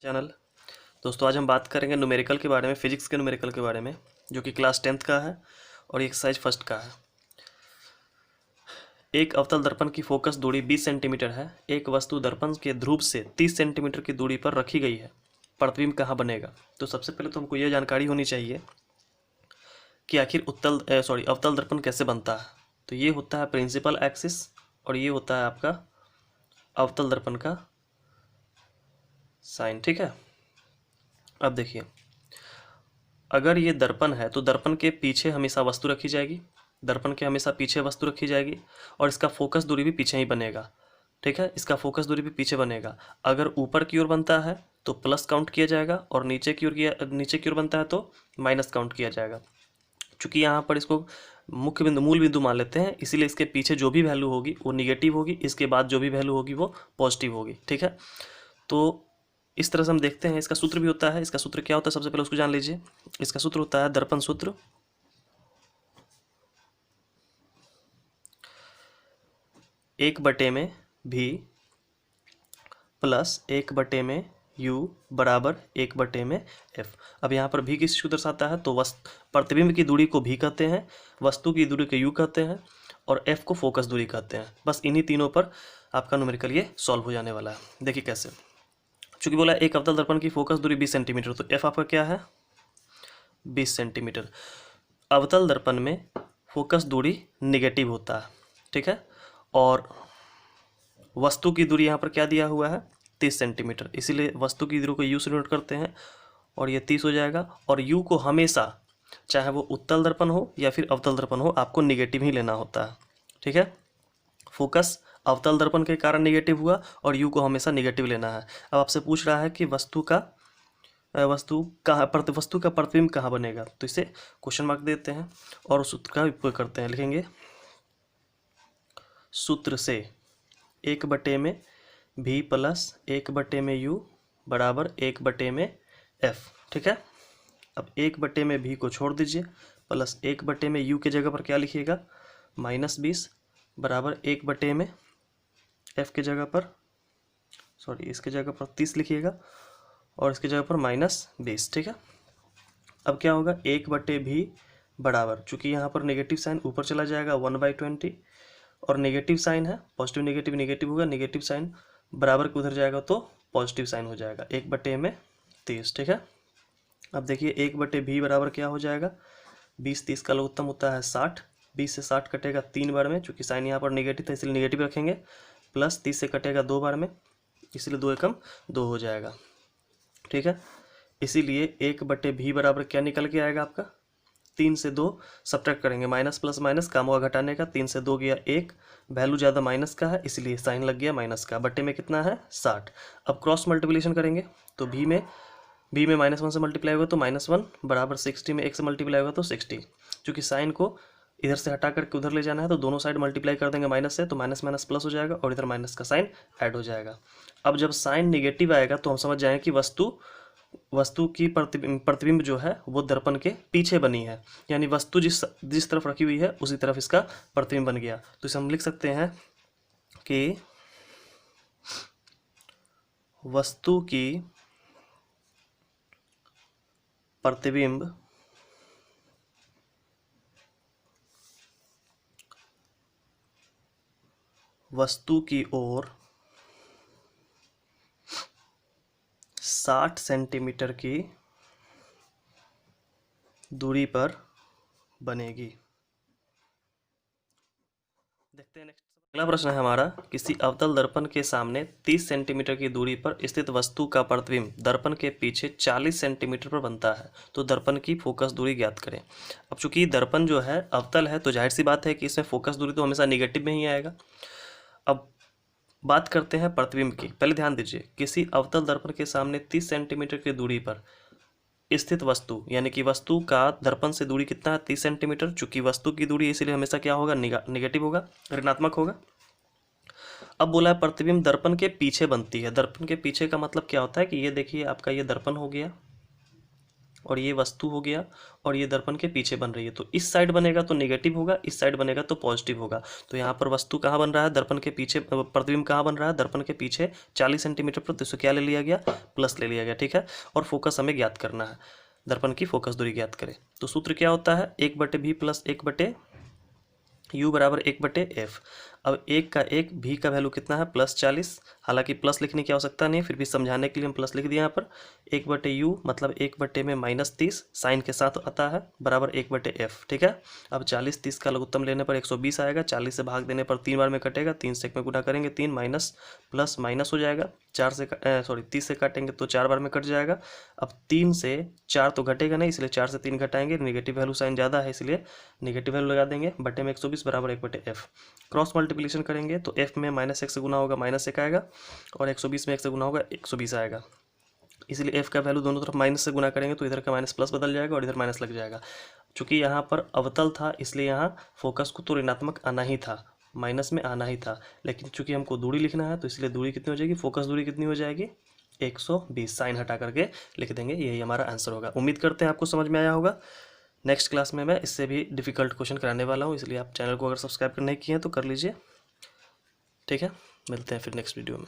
Channel. दोस्तों, आज हम बात करेंगे न्यूमेरिकल के बारे में, फिजिक्स के न्यूमेरिकल के बारे में, जो कि क्लास 10th का है और एक्सरसाइज फर्स्ट का है। एक अवतल दर्पण की फोकस दूरी 20 सेंटीमीटर है। एक वस्तु दर्पण के ध्रुव से 30 सेंटीमीटर की दूरी पर रखी गई है। प्रतिबिंब कहाँ बनेगा? तो सबसे पहले तो हमको यह जानकारी होनी चाहिए कि आखिर अवतल दर्पण कैसे बनता है। तो ये होता है प्रिंसिपल एक्सिस और ये होता है आपका अवतल दर्पण का साइन। ठीक है, अब देखिए, अगर ये दर्पण है तो दर्पण के पीछे हमेशा वस्तु रखी जाएगी, दर्पण के हमेशा पीछे वस्तु रखी जाएगी और इसका फोकस दूरी भी पीछे ही बनेगा। ठीक है, इसका फोकस दूरी भी पीछे बनेगा। अगर ऊपर की ओर बनता है तो प्लस काउंट किया जाएगा और नीचे की ओर बनता है तो माइनस काउंट किया जाएगा। चूंकि यहाँ पर इसको मुख्य बिंदु, मूल बिंदु मान लेते हैं, इसीलिए इसके पीछे जो भी वैल्यू होगी वो निगेटिव होगी, इसके बाद जो भी वैल्यू होगी वो पॉजिटिव होगी। ठीक है, तो इस तरह से हम देखते हैं। इसका सूत्र भी होता है। इसका सूत्र क्या होता है सबसे पहले उसको जान लीजिए। इसका सूत्र होता है दर्पण सूत्र, एक बटे में भी प्लस एक बटे में यू बराबर एक बटे में एफ। अब यहाँ पर भी किस को दर्शाता है? तो प्रतिबिंब की दूरी को भी कहते हैं, वस्तु की दूरी को यू कहते हैं और एफ को फोकस दूरी कहते हैं। बस इन्हीं तीनों पर आपका न्यूमेरिकल ये सॉल्व हो जाने वाला है। देखिए कैसे। चूंकि बोला एक अवतल दर्पण की फोकस दूरी 20 सेंटीमीटर, तो एफ आपका क्या है? 20 सेंटीमीटर। अवतल दर्पण में फोकस दूरी निगेटिव होता है। ठीक है, और वस्तु की दूरी यहाँ पर क्या दिया हुआ है? 30 सेंटीमीटर। इसीलिए वस्तु की दूरी को यू से नोट करते हैं और ये 30 हो जाएगा। और यू को हमेशा, चाहे वो उत्तल दर्पण हो या फिर अवतल दर्पण हो, आपको निगेटिव ही लेना होता है। ठीक है, फोकस अवतल दर्पण के कारण निगेटिव हुआ और यू को हमेशा निगेटिव लेना है। अब आपसे पूछ रहा है कि वस्तु का प्रतिबिंब कहाँ बनेगा, तो इसे क्वेश्चन मार्क देते हैं और उस सूत्र का उपयोग करते हैं। लिखेंगे सूत्र से एक बटे में भी प्लस एक बटे में यू बराबर एक बटे में एफ। ठीक है, अब एक बटे में भी को छोड़ दीजिए, प्लस एक बटे में यू के जगह पर क्या लिखिएगा? -20 बराबर एक बटे में एफ के जगह पर, इसके जगह पर 30 लिखिएगा और इसकी जगह पर -20। ठीक है, अब क्या होगा? एक बटे भी बराबर, चूंकि यहाँ पर नेगेटिव साइन ऊपर चला जाएगा 1/20 और नेगेटिव साइन है, पॉजिटिव नेगेटिव नेगेटिव होगा, नेगेटिव साइन बराबर के उधर जाएगा तो पॉजिटिव साइन हो जाएगा, एक बटे में 30। ठीक है, अब देखिए एक बटे भी बराबर क्या हो जाएगा? 20-30 का लघुत्तम होता है 60, 20 से 60 कटेगा 3 बार में, चूंकि साइन यहाँ पर नेगेटिव था इसलिए नेगेटिव रखेंगे, प्लस 30 से कटेगा 2 बार में, इसलिए 2 एकम 2 हो जाएगा। ठीक है, इसीलिए एक बटे भी बराबर क्या निकल के आएगा आपका? 3 से 2 सब्ट्रैक्ट करेंगे, माइनस प्लस माइनस काम होगा घटाने का, 3 से 2 गया 1, वैल्यू ज़्यादा माइनस का है इसलिए साइन लग गया माइनस का। बटे में कितना है? 60। अब क्रॉस मल्टीप्लिकेशन करेंगे तो भी में -1 से मल्टीप्लाई होगा तो -1 बराबर 60 में 1 से मल्टीप्लाई होगा तो 60। चूँकि साइन को इधर से हटा करके उधर ले जाना है तो दोनों साइड मल्टीप्लाई कर देंगे माइनस से, तो माइनस माइनस प्लस हो जाएगा और इधर माइनस का साइन ऐड हो जाएगा। अब जब साइन निगेटिव आएगा तो हम समझ जाएंगे कि वस्तु की प्रतिबिंब जो है वो दर्पण के पीछे बनी है, यानी वस्तु जिस तरफ रखी हुई है उसी तरफ इसका प्रतिबिंब बन गया। तो इसे हम लिख सकते हैं कि वस्तु की प्रतिबिंब वस्तु की ओर 60 सेंटीमीटर की दूरी पर बनेगी। देखते हैं नेक्स्ट। अगला प्रश्न है हमारा, किसी अवतल दर्पण के सामने 30 सेंटीमीटर की दूरी पर स्थित वस्तु का प्रतिबिंब दर्पण के पीछे 40 सेंटीमीटर पर बनता है, तो दर्पण की फोकस दूरी ज्ञात करें। अब चूंकि दर्पण जो है अवतल है तो जाहिर सी बात है कि इसमें फोकस दूरी तो हमेशा निगेटिव में ही आएगा। अब बात करते हैं प्रतिबिंब की। पहले ध्यान दीजिए, किसी अवतल दर्पण के सामने 30 सेंटीमीटर की दूरी पर स्थित वस्तु, यानी कि वस्तु का दर्पण से दूरी कितना है? 30 सेंटीमीटर। चूंकि वस्तु की दूरी इसलिए हमेशा क्या होगा? निगेटिव होगा, ऋणात्मक होगा। अब बोला है प्रतिबिंब दर्पण के पीछे बनती है। दर्पण के पीछे का मतलब क्या होता है कि ये देखिए आपका ये दर्पण हो गया और ये वस्तु हो गया और ये दर्पण के पीछे बन रही है। तो इस साइड बनेगा तो नेगेटिव होगा, इस साइड बनेगा तो पॉजिटिव होगा। तो यहाँ पर वस्तु कहाँ बन रहा है, दर्पण के पीछे, प्रतिबिंब कहाँ बन रहा है, दर्पण के पीछे 40 सेंटीमीटर पर। तो इसको क्या ले लिया गया, प्लस ले लिया गया, ठीक है। और फोकस हमें ज्ञात करना है, दर्पण की फोकस दूरी ज्ञात करें। तो सूत्र क्या होता है, 1/v प्लस 1/u बराबर 1/f। अब 1 का 1, भी का वैल्यू कितना है, +40। हालांकि प्लस लिखने की आवश्यकता नहीं है, फिर भी समझाने के लिए हम प्लस लिख दिए यहाँ पर। 1/u मतलब 1/में -30 साइन के साथ आता है, बराबर 1/f, ठीक है। अब 40 30 का लघुत्तम लेने पर 120 आएगा, 40 से भाग देने पर 3 बार में कटेगा, 3 से 1 में गुणा करेंगे 3, माइनस प्लस माइनस हो जाएगा, 30 से काटेंगे तो 4 बार में कट जाएगा। अब 3 से 4 तो घटेगा नहीं, इसलिए 4 से 3 घटाएंगे, नेगेटिव वैल्यू साइन ज़्यादा है इसलिए नेगेटिव वैल्यू लगा देंगे, बटे में 120 बराबर 1/f। क्रॉस मल्टीप्लिकेशन करेंगे तो f में -1 से गुना होगा -1 आएगा, और 120 में 1 से गुना होगा 120 आएगा। इसलिए f का वैल्यू दोनों तरफ माइनस से गुना करेंगे तो इधर का माइनस प्लस बदल जाएगा और इधर माइनस लग जाएगा। चूंकि यहाँ पर अवतल था इसलिए यहाँ फोकस को तो ऋणात्मक आना ही था, माइनस में आना ही था, लेकिन चूंकि हमको दूरी लिखना है तो इसलिए दूरी कितनी हो जाएगी, फोकस दूरी कितनी हो जाएगी, 120। साइन हटा करके लिख देंगे, यही हमारा आंसर होगा। उम्मीद करते हैं आपको समझ में आया होगा। नेक्स्ट क्लास में मैं इससे भी डिफ़िकल्ट क्वेश्चन कराने वाला हूँ, इसलिए आप चैनल को अगर सब्सक्राइब नहीं किए हैं तो कर लीजिए, ठीक है। मिलते हैं फिर नेक्स्ट वीडियो में।